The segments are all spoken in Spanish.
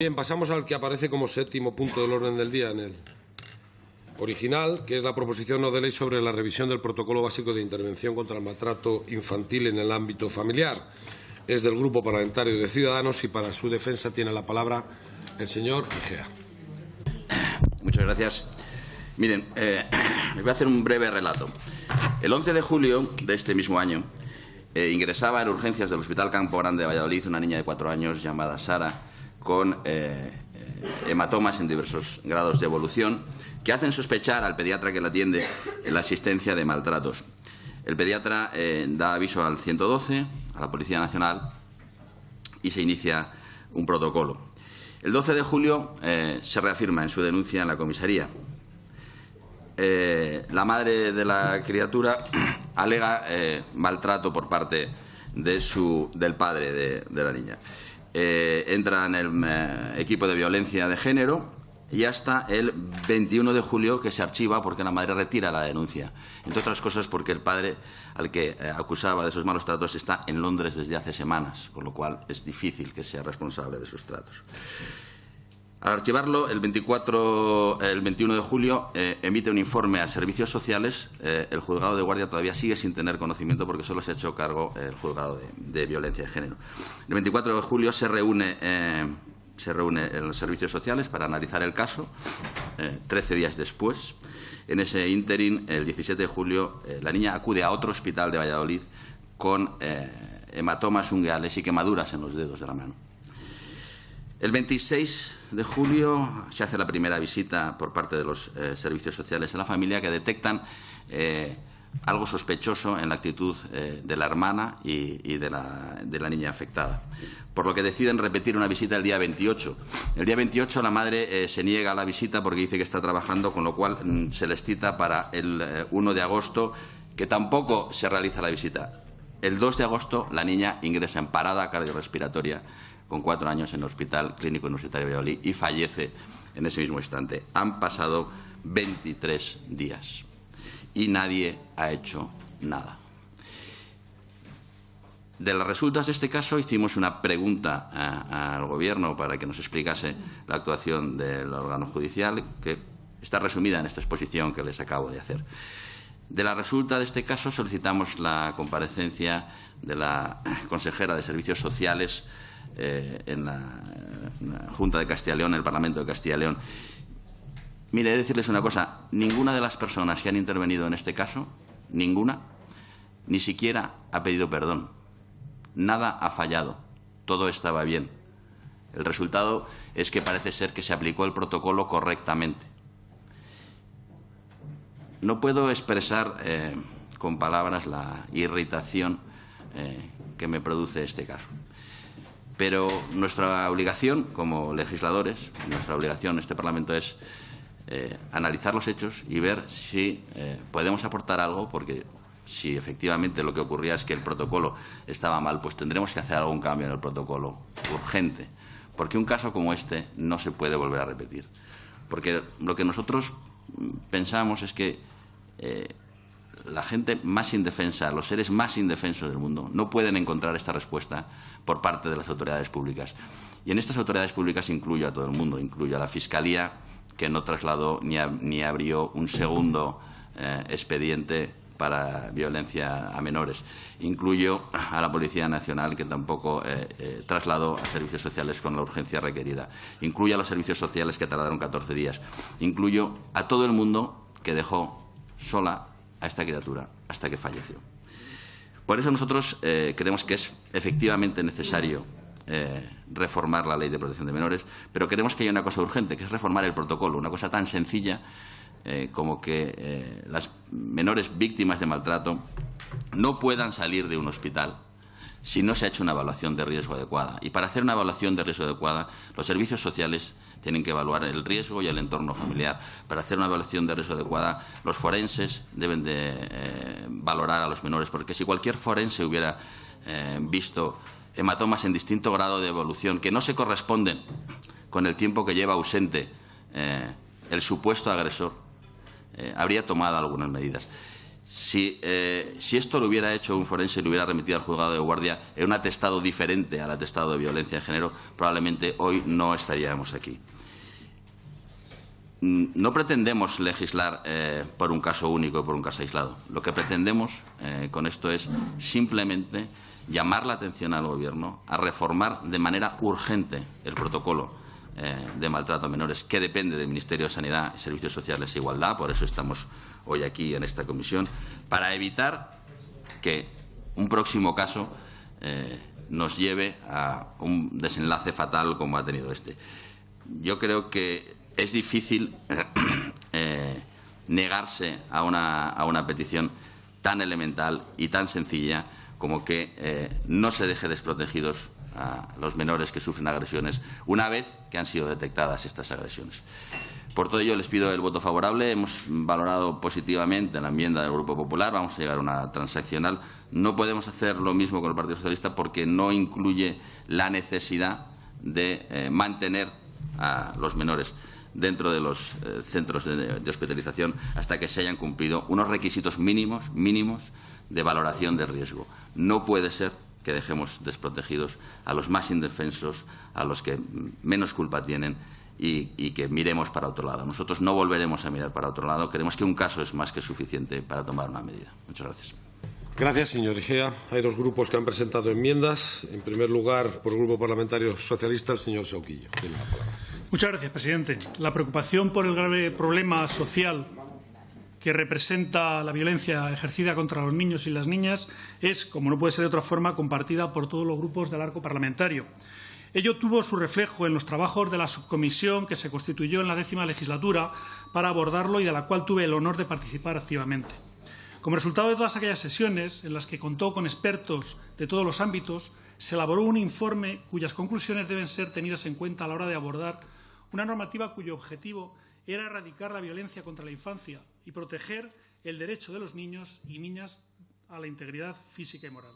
Bien, pasamos al que aparece como séptimo punto del orden del día en el original, que es la proposición no de ley sobre la revisión del protocolo básico de intervención contra el maltrato infantil en el ámbito familiar. Es del Grupo Parlamentario de Ciudadanos y para su defensa tiene la palabra el señor Igea. Muchas gracias. Miren, les voy a hacer un breve relato. El 11 de julio de este mismo año ingresaba en urgencias del Hospital Campo Grande de Valladolid una niña de 4 años llamada Sara, con hematomas en diversos grados de evolución que hacen sospechar al pediatra que la atiende la existencia de maltratos. El pediatra da aviso al 112, a la Policía Nacional, y se inicia un protocolo. El 12 de julio se reafirma en su denuncia en la comisaría. La madre de la criatura alega maltrato por parte del padre de la niña. Entra en el equipo de violencia de género y hasta el 21 de julio que se archiva porque la madre retira la denuncia. Entre otras cosas porque el padre al que acusaba de esos malos tratos está en Londres desde hace semanas, con lo cual es difícil que sea responsable de esos tratos. Al archivarlo, el 21 de julio emite un informe a Servicios Sociales. El juzgado de guardia todavía sigue sin tener conocimiento porque solo se ha hecho cargo el juzgado de violencia de género. El 24 de julio se reúne en los Servicios Sociales para analizar el caso. 13 días después, en ese ínterin, el 17 de julio, la niña acude a otro hospital de Valladolid con hematomas ungueales y quemaduras en los dedos de la mano. El 26 de julio se hace la primera visita por parte de los servicios sociales a la familia, que detectan algo sospechoso en la actitud de la hermana y de la niña afectada, por lo que deciden repetir una visita el día 28. El día 28 la madre se niega a la visita porque dice que está trabajando, con lo cual se les cita para el 1 de agosto, que tampoco se realiza la visita. El 2 de agosto la niña ingresa en parada cardiorrespiratoria con 4 años en el Hospital Clínico Universitario de Valladolid y fallece en ese mismo instante. Han pasado 23 días y nadie ha hecho nada. De las resultas de este caso hicimos una pregunta al Gobierno para que nos explicase la actuación del órgano judicial, que está resumida en esta exposición que les acabo de hacer. De la resulta de este caso solicitamos la comparecencia de la consejera de Servicios Sociales en la Junta de Castilla y León, en el Parlamento de Castilla y León. Mire, he de decirles una cosa. Ninguna de las personas que han intervenido en este caso, ninguna, ni siquiera ha pedido perdón. Nada ha fallado. Todo estaba bien. El resultado es que parece ser que se aplicó el protocolo correctamente. No puedo expresar con palabras la irritación que me produce este caso. Pero nuestra obligación como legisladores, nuestra obligación en este Parlamento es analizar los hechos y ver si podemos aportar algo, porque si efectivamente lo que ocurría es que el protocolo estaba mal, pues tendremos que hacer algún cambio en el protocolo urgente, porque un caso como este no se puede volver a repetir. Porque lo que nosotros pensamos es que la gente más indefensa, los seres más indefensos del mundo, no pueden encontrar esta respuesta por parte de las autoridades públicas. Y en estas autoridades públicas incluyo a todo el mundo, incluyo a la Fiscalía, que no trasladó ni abrió un segundo expediente para violencia a menores. Incluyo a la Policía Nacional, que tampoco trasladó a servicios sociales con la urgencia requerida. Incluyo a los servicios sociales, que tardaron 14 días. Incluyo a todo el mundo que dejó sola a esta criatura hasta que falleció. Por eso nosotros creemos que es efectivamente necesario reformar la Ley de Protección de Menores, pero queremos que haya una cosa urgente, que es reformar el protocolo, una cosa tan sencilla como que las menores víctimas de maltrato no puedan salir de un hospital si no se ha hecho una evaluación de riesgo adecuada. Y para hacer una evaluación de riesgo adecuada, los servicios sociales tienen que evaluar el riesgo y el entorno familiar. Para hacer una evaluación de riesgo adecuada, los forenses deben de valorar a los menores, porque si cualquier forense hubiera visto hematomas en distinto grado de evolución que no se corresponden con el tiempo que lleva ausente el supuesto agresor, habría tomado algunas medidas. Si esto lo hubiera hecho un forense y lo hubiera remitido al juzgado de guardia en un atestado diferente al atestado de violencia de género, probablemente hoy no estaríamos aquí. No pretendemos legislar por un caso único, por un caso aislado. Lo que pretendemos con esto es simplemente llamar la atención al Gobierno a reformar de manera urgente el protocolo de maltrato a menores, que depende del Ministerio de Sanidad, Servicios Sociales e Igualdad. Por eso estamos hoy aquí en esta comisión, para evitar que un próximo caso nos lleve a un desenlace fatal como ha tenido este. Yo creo que es difícil negarse a una petición tan elemental y tan sencilla como que no se deje desprotegidos a los menores que sufren agresiones una vez que han sido detectadas estas agresiones. Por todo ello, les pido el voto favorable. Hemos valorado positivamente la enmienda del Grupo Popular. Vamos a llegar a una transaccional. No podemos hacer lo mismo con el Partido Socialista porque no incluye la necesidad de mantener a los menores dentro de los centros de hospitalización hasta que se hayan cumplido unos requisitos mínimos de valoración de riesgo. No puede ser que dejemos desprotegidos a los más indefensos, a los que menos culpa tienen y que miremos para otro lado. Nosotros no volveremos a mirar para otro lado. Creemos que un caso es más que suficiente para tomar una medida. Muchas gracias. Gracias, señor Egea. Hay dos grupos que han presentado enmiendas. En primer lugar, por el Grupo Parlamentario Socialista, el señor Sauquillo. Tiene la palabra. Muchas gracias, presidente. La preocupación por el grave problema social que representa la violencia ejercida contra los niños y las niñas es, como no puede ser de otra forma, compartida por todos los grupos del arco parlamentario. Ello tuvo su reflejo en los trabajos de la subcomisión que se constituyó en la 10ª legislatura para abordarlo y de la cual tuve el honor de participar activamente. Como resultado de todas aquellas sesiones, en las que contó con expertos de todos los ámbitos, se elaboró un informe cuyas conclusiones deben ser tenidas en cuenta a la hora de abordar una normativa cuyo objetivo era erradicar la violencia contra la infancia y proteger el derecho de los niños y niñas a la integridad física y moral.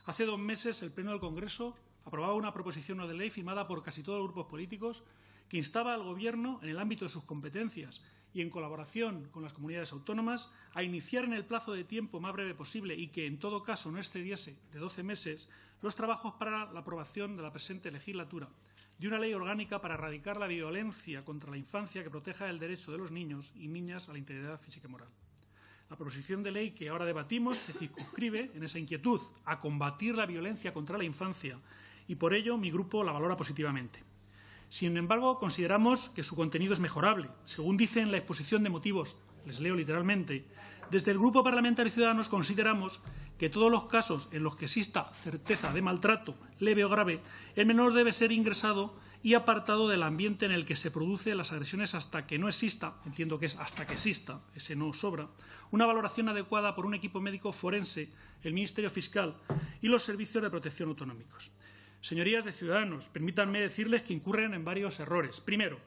Hace 2 meses, el Pleno del Congreso aprobaba una proposición no de ley firmada por casi todos los grupos políticos que instaba al Gobierno, en el ámbito de sus competencias y en colaboración con las comunidades autónomas, a iniciar en el plazo de tiempo más breve posible y que, en todo caso, no excediese de 12 meses, los trabajos para la aprobación de la presente legislatura de una ley orgánica para erradicar la violencia contra la infancia que proteja el derecho de los niños y niñas a la integridad física y moral. La proposición de ley que ahora debatimos se circunscribe en esa inquietud a combatir la violencia contra la infancia y por ello mi grupo la valora positivamente. Sin embargo, consideramos que su contenido es mejorable. Según dice en la exposición de motivos, les leo literalmente, desde el Grupo Parlamentario Ciudadanos consideramos que todos los casos en los que exista certeza de maltrato leve o grave, el menor debe ser ingresado y apartado del ambiente en el que se producen las agresiones hasta que no exista, entiendo que es hasta que exista, ese no sobra, una valoración adecuada por un equipo médico forense, el Ministerio Fiscal y los servicios de protección autonómicos. Señorías de Ciudadanos, permítanme decirles que incurren en varios errores. Primero,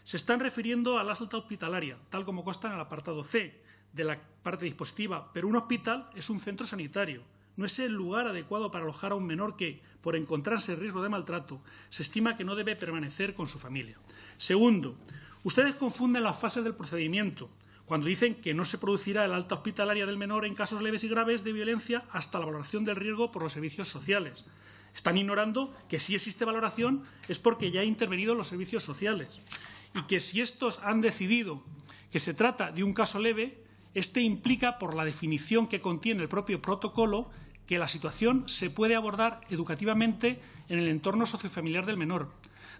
se están refiriendo a la alta hospitalaria, tal como consta en el apartado C de la parte dispositiva, pero un hospital es un centro sanitario. No es el lugar adecuado para alojar a un menor que, por encontrarse en riesgo de maltrato, se estima que no debe permanecer con su familia. Segundo, ustedes confunden las fases del procedimiento cuando dicen que no se producirá el alta hospitalaria del menor en casos leves y graves de violencia hasta la valoración del riesgo por los servicios sociales. Están ignorando que si existe valoración es porque ya han intervenido los servicios sociales y que si estos han decidido que se trata de un caso leve, este implica, por la definición que contiene el propio protocolo, que la situación se puede abordar educativamente en el entorno sociofamiliar del menor.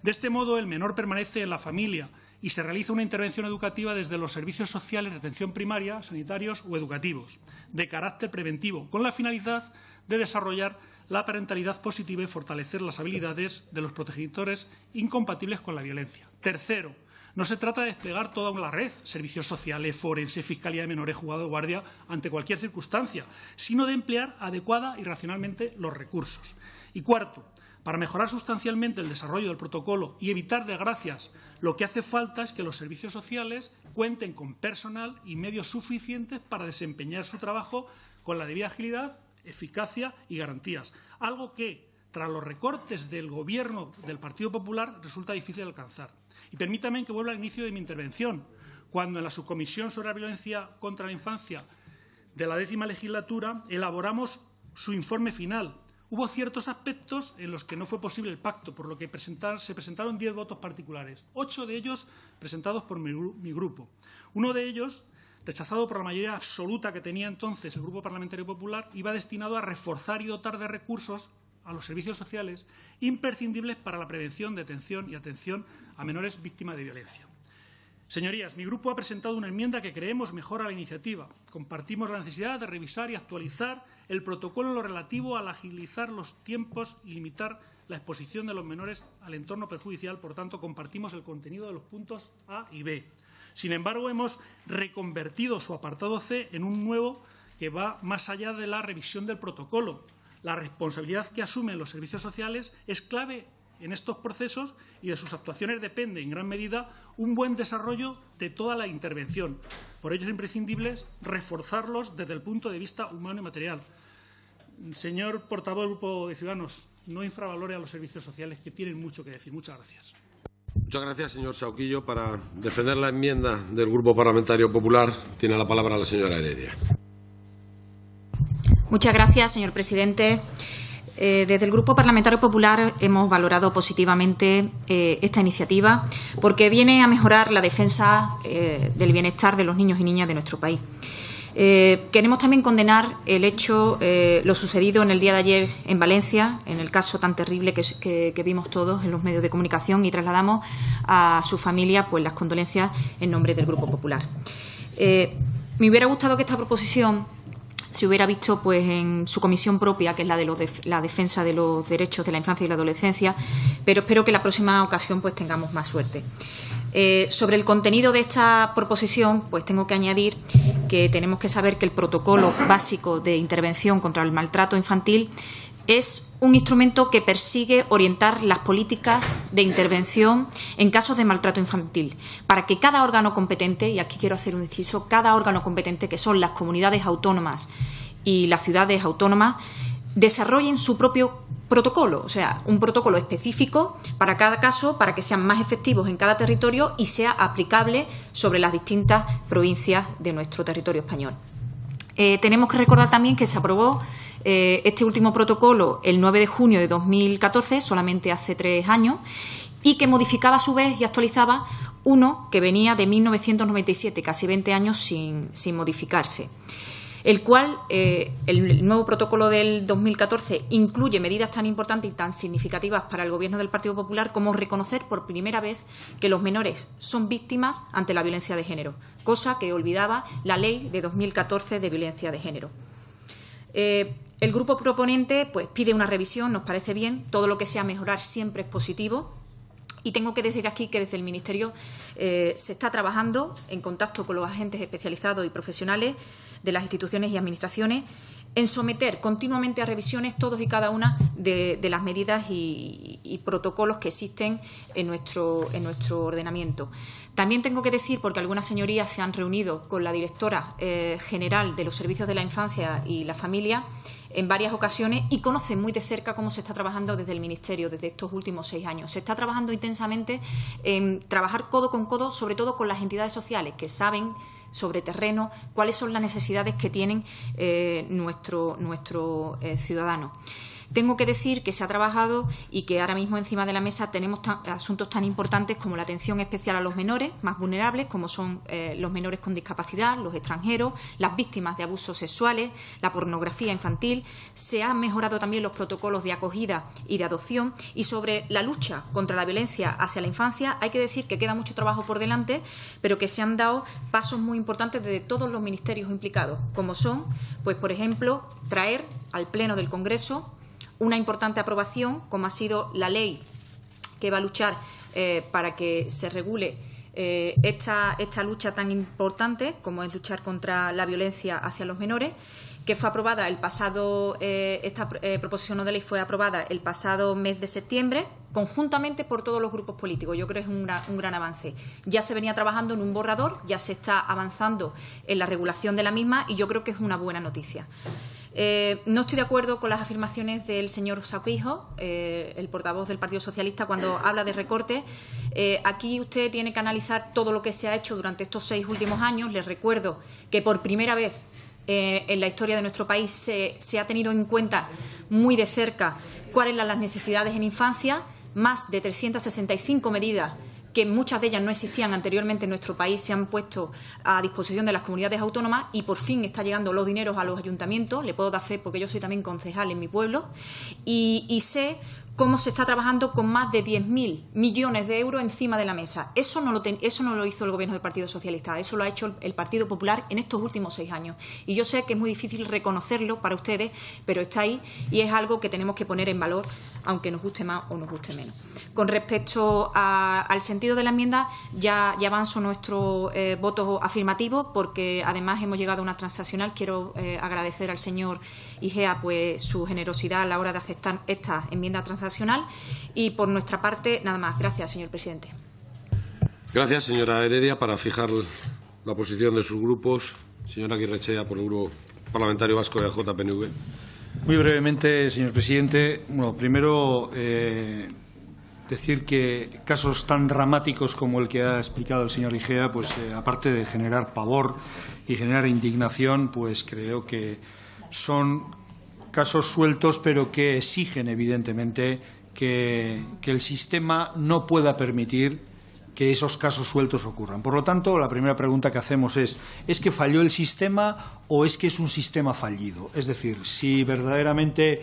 De este modo, el menor permanece en la familia y se realiza una intervención educativa desde los servicios sociales de atención primaria, sanitarios o educativos, de carácter preventivo, con la finalidad de desarrollar la parentalidad positiva y fortalecer las habilidades de los progenitores incompatibles con la violencia. Tercero, no se trata de desplegar toda una red, servicios sociales, forense, fiscalía de menores, juzgado de guardia, ante cualquier circunstancia, sino de emplear adecuada y racionalmente los recursos. Y cuarto, para mejorar sustancialmente el desarrollo del protocolo y evitar desgracias, lo que hace falta es que los servicios sociales cuenten con personal y medios suficientes para desempeñar su trabajo con la debida agilidad, eficacia y garantías, algo que, tras los recortes del Gobierno del Partido Popular, resulta difícil de alcanzar. Y permítanme que vuelva al inicio de mi intervención, cuando en la subcomisión sobre la violencia contra la infancia de la 10ª legislatura, elaboramos su informe final. Hubo ciertos aspectos en los que no fue posible el pacto, por lo que se presentaron 10 votos particulares, 8 de ellos presentados por mi grupo. Uno de ellos, rechazado por la mayoría absoluta que tenía entonces el Grupo Parlamentario Popular, iba destinado a reforzar y dotar de recursos a los servicios sociales imprescindibles para la prevención, detención y atención a menores víctimas de violencia. Señorías, mi grupo ha presentado una enmienda que creemos mejora la iniciativa. Compartimos la necesidad de revisar y actualizar el protocolo en lo relativo al agilizar los tiempos y limitar la exposición de los menores al entorno perjudicial. Por tanto, compartimos el contenido de los puntos A y B. Sin embargo, hemos reconvertido su apartado C en un nuevo que va más allá de la revisión del protocolo. La responsabilidad que asumen los servicios sociales es clave en estos procesos y de sus actuaciones depende, en gran medida, un buen desarrollo de toda la intervención. Por ello es imprescindible reforzarlos desde el punto de vista humano y material. Señor portavoz del Grupo de Ciudadanos, no infravalore a los servicios sociales, que tienen mucho que decir. Muchas gracias. Muchas gracias, señor Sauquillo. Para defender la enmienda del Grupo Parlamentario Popular, tiene la palabra la señora Heredia. Muchas gracias, señor presidente. Desde el Grupo Parlamentario Popular hemos valorado positivamente esta iniciativa porque viene a mejorar la defensa del bienestar de los niños y niñas de nuestro país. Queremos también condenar el hecho, lo sucedido en el día de ayer en Valencia, en el caso tan terrible que vimos todos en los medios de comunicación, y trasladamos a su familia pues las condolencias en nombre del Grupo Popular. Me hubiera gustado que esta proposición se hubiera visto pues en su comisión propia, que es la de la defensa de los derechos de la infancia y la adolescencia, pero espero que la próxima ocasión pues tengamos más suerte. Sobre el contenido de esta proposición, pues tengo que añadir que tenemos que saber que el protocolo básico de intervención contra el maltrato infantil es un instrumento que persigue orientar las políticas de intervención en casos de maltrato infantil, para que cada órgano competente, y aquí quiero hacer un inciso, cada órgano competente, que son las comunidades autónomas y las ciudades autónomas, desarrollen su propio protocolo, o sea, un protocolo específico para cada caso, para que sean más efectivos en cada territorio y sea aplicable sobre las distintas provincias de nuestro territorio español. Tenemos que recordar también que se aprobó este último protocolo el 9 de junio de 2014, solamente hace 3 años, y que modificaba a su vez y actualizaba uno que venía de 1997, casi 20 años sin modificarse, el cual, el nuevo protocolo del 2014, incluye medidas tan importantes y tan significativas para el Gobierno del Partido Popular como reconocer por primera vez que los menores son víctimas ante la violencia de género, cosa que olvidaba la Ley de 2014 de violencia de género. El grupo proponente pues pide una revisión, nos parece bien, todo lo que sea mejorar siempre es positivo. Y tengo que decir aquí que desde el Ministerio se está trabajando en contacto con los agentes especializados y profesionales de las instituciones y administraciones en someter continuamente a revisiones todos y cada una de las medidas y protocolos que existen en nuestro ordenamiento. También tengo que decir, porque algunas señorías se han reunido con la directora general de los Servicios de la Infancia y la Familia en varias ocasiones y conocen muy de cerca cómo se está trabajando desde el Ministerio desde estos últimos 6 años. Se está trabajando intensamente en trabajar codo con codo, sobre todo con las entidades sociales que saben sobre terreno cuáles son las necesidades que tienen nuestro ciudadano. Tengo que decir que se ha trabajado y que ahora mismo encima de la mesa tenemos asuntos tan importantes como la atención especial a los menores más vulnerables, como son los menores con discapacidad, los extranjeros, las víctimas de abusos sexuales, la pornografía infantil. Se han mejorado también los protocolos de acogida y de adopción. Y sobre la lucha contra la violencia hacia la infancia, hay que decir que queda mucho trabajo por delante, pero que se han dado pasos muy importantes desde todos los ministerios implicados, como son, pues por ejemplo, traer al Pleno del Congreso una importante aprobación, como ha sido la ley que va a luchar para que se regule esta lucha tan importante como es luchar contra la violencia hacia los menores, que fue aprobada esta proposición de ley fue aprobada el pasado mes de septiembre, conjuntamente por todos los grupos políticos. Yo creo que es un gran avance. Ya se venía trabajando en un borrador, ya se está avanzando en la regulación de la misma y yo creo que es una buena noticia. No estoy de acuerdo con las afirmaciones del señor Sauquillo, el portavoz del Partido Socialista, cuando habla de recortes. Aquí usted tiene que analizar todo lo que se ha hecho durante estos 6 últimos años. Les recuerdo que por primera vez en la historia de nuestro país se ha tenido en cuenta muy de cerca cuáles eran las necesidades en infancia, más de 365 medidas que muchas de ellas no existían anteriormente en nuestro país, se han puesto a disposición de las comunidades autónomas y por fin está llegando los dineros a los ayuntamientos. Le puedo dar fe porque yo soy también concejal en mi pueblo y sé cómo se está trabajando con más de 10.000 millones de euros encima de la mesa. Eso no lo hizo el Gobierno del Partido Socialista, eso lo ha hecho el Partido Popular en estos últimos 6 años. Y yo sé que es muy difícil reconocerlo para ustedes, pero está ahí y es algo que tenemos que poner en valor, aunque nos guste más o nos guste menos. Con respecto al sentido de la enmienda, ya avanzo nuestro voto afirmativo, porque además hemos llegado a una transaccional. Quiero agradecer al señor Igea pues su generosidad a la hora de aceptar esta enmienda transaccional. Y por nuestra parte, nada más. Gracias, señor presidente. Gracias, señora Heredia. Para fijar la posición de sus grupos, señora Aguirrechea, por el Grupo Parlamentario Vasco de AJ-PNV. Muy brevemente, señor presidente. Bueno, primero decir que casos tan dramáticos como el que ha explicado el señor Igea, pues aparte de generar pavor y generar indignación, pues creo que son casos sueltos, pero que exigen, evidentemente, que el sistema no pueda permitir que esos casos sueltos ocurran. Por lo tanto, la primera pregunta que hacemos ¿es que falló el sistema o es que es un sistema fallido? Es decir, si verdaderamente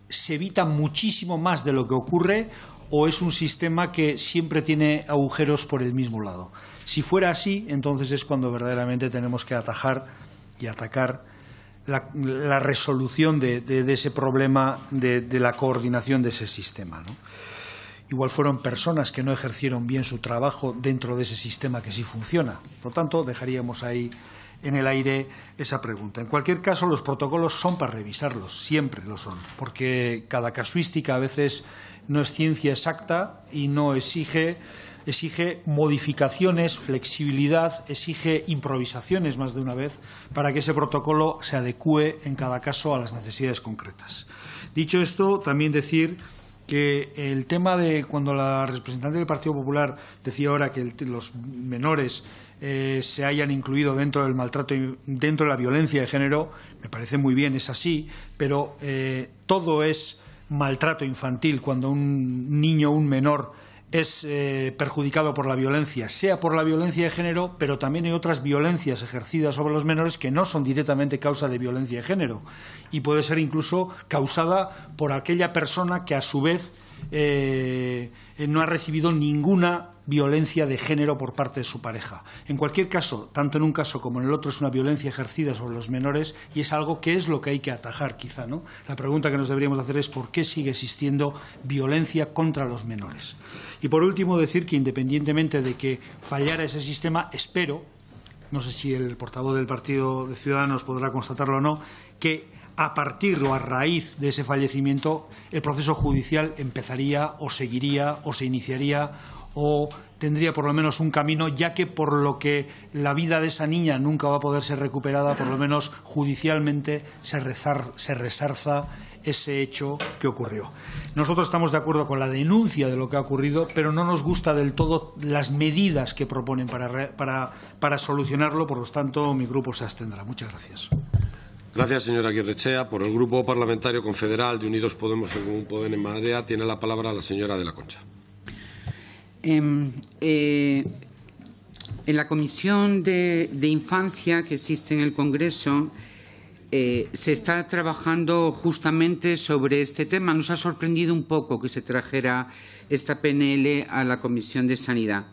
se evita muchísimo más de lo que ocurre o es un sistema que siempre tiene agujeros por el mismo lado. Si fuera así, entonces es cuando verdaderamente tenemos que atajar y atacar la resolución de ese problema de la coordinación de ese sistema, ¿no? Igual fueron personas que no ejercieron bien su trabajo dentro de ese sistema que sí funciona. Por lo tanto, dejaríamos ahí en el aire esa pregunta. En cualquier caso, los protocolos son para revisarlos, siempre lo son, porque cada casuística a veces no es ciencia exacta y no exige modificaciones, flexibilidad, exige improvisaciones más de una vez para que ese protocolo se adecúe en cada caso a las necesidades concretas. Dicho esto, también decir que el tema de cuando la representante del Partido Popular decía ahora que los menores se hayan incluido dentro del maltrato, dentro de la violencia de género, me parece muy bien, es así, pero todo es maltrato infantil cuando un niño o un menor es perjudicado por la violencia, sea por la violencia de género, pero también hay otras violencias ejercidas sobre los menores que no son directamente causa de violencia de género y puede ser incluso causada por aquella persona que a su vez no ha recibido ninguna violencia de género por parte de su pareja. En cualquier caso, tanto en un caso como en el otro, es una violencia ejercida sobre los menores y es algo que es lo que hay que atajar, quizá, ¿no? La pregunta que nos deberíamos hacer es ¿por qué sigue existiendo violencia contra los menores? Y por último, decir que independientemente de que fallara ese sistema, espero, no sé si el portavoz del Partido de Ciudadanos podrá constatarlo o no, que a partir o a raíz de ese fallecimiento el proceso judicial empezaría o seguiría o se iniciaría o tendría por lo menos un camino, ya que por lo que la vida de esa niña nunca va a poder ser recuperada, por lo menos judicialmente se resarza ese hecho que ocurrió. Nosotros estamos de acuerdo con la denuncia de lo que ha ocurrido, pero no nos gusta del todo las medidas que proponen para solucionarlo. Por lo tanto, mi grupo se abstendrá. Muchas gracias. Gracias, señora Aguirrechea. Por el Grupo Parlamentario Confederal de Unidos Podemos y Común Podem en Marea tiene la palabra la señora de la Concha. En la Comisión de Infancia que existe en el Congreso se está trabajando justamente sobre este tema. Nos ha sorprendido un poco que se trajera esta PNL a la Comisión de Sanidad.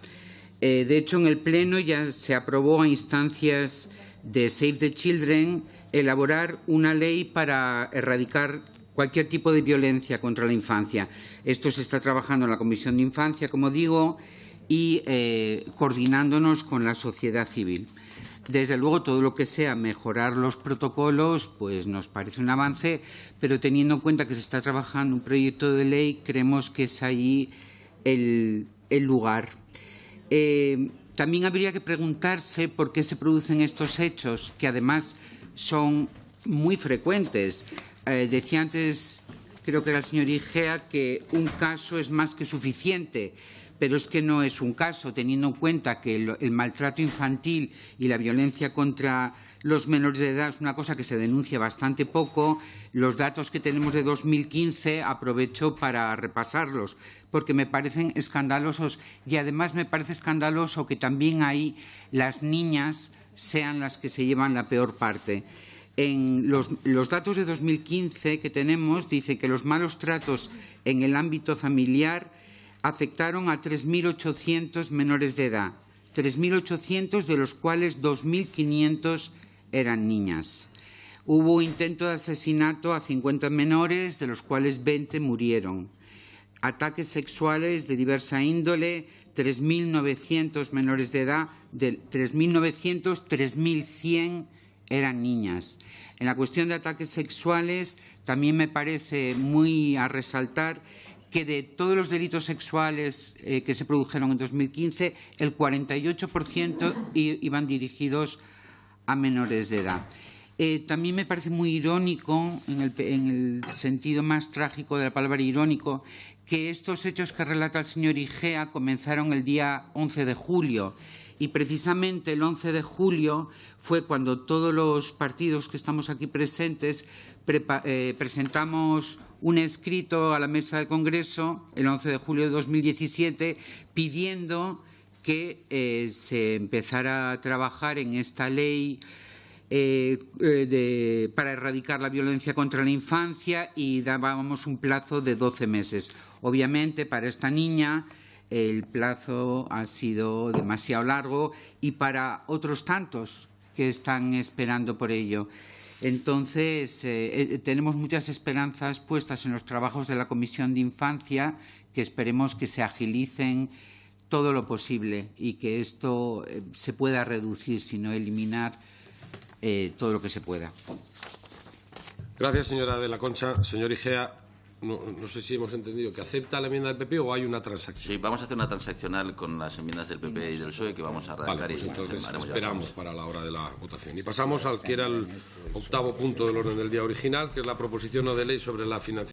De hecho, en el Pleno ya se aprobó a instancias de Save the Children elaborar una ley para erradicar cualquier tipo de violencia contra la infancia. Esto se está trabajando en la Comisión de Infancia, como digo, y coordinándonos con la sociedad civil. Desde luego, todo lo que sea mejorar los protocolos, pues nos parece un avance, pero teniendo en cuenta que se está trabajando un proyecto de ley, creemos que es ahí el lugar. También habría que preguntarse por qué se producen estos hechos, que además son muy frecuentes. Decía antes, creo que era el señor Igea, que un caso es más que suficiente pero es que no es un caso, teniendo en cuenta que el maltrato infantil y la violencia contra los menores de edad es una cosa que se denuncia bastante poco. Los datos que tenemos de 2015 aprovecho para repasarlos, porque me parecen escandalosos, y además me parece escandaloso que también ahí las niñas sean las que se llevan la peor parte. En los datos de 2015 que tenemos dice que los malos tratos en el ámbito familiar afectaron a 3.800 menores de edad, 3.800 de los cuales 2.500 eran niñas. Hubo intento de asesinato a 50 menores, de los cuales 20 murieron. Ataques sexuales de diversa índole, 3.900 menores de edad, de 3.900, 3.100 eran niñas. En la cuestión de ataques sexuales también me parece muy a resaltar que de todos los delitos sexuales que se produjeron en 2015, el 48% iban dirigidos a menores de edad. También me parece muy irónico, en el sentido más trágico de la palabra irónico, que estos hechos que relata el señor Igea comenzaron el día 11 de julio. Y precisamente el 11 de julio fue cuando todos los partidos que estamos aquí presentes presentamos un escrito a la mesa del Congreso, el 11 de julio de 2017, pidiendo que se empezara a trabajar en esta ley para erradicar la violencia contra la infancia, y dábamos un plazo de 12 meses. Obviamente, para esta niña el plazo ha sido demasiado largo, y para otros tantos que están esperando por ello. Entonces, tenemos muchas esperanzas puestas en los trabajos de la Comisión de Infancia, que esperemos que se agilicen todo lo posible y que esto se pueda reducir, si no eliminar, todo lo que se pueda. Gracias, señora de la Concha. Señor Igea, no sé si hemos entendido que acepta la enmienda del PP o hay una transacción. Sí, vamos a hacer una transaccional con las enmiendas del PP y del PSOE que vamos a radicar. Vale, pues entonces esperamos para la hora de la votación. Y pasamos al que era el octavo punto del orden del día original, que es la proposición no de ley sobre la financiación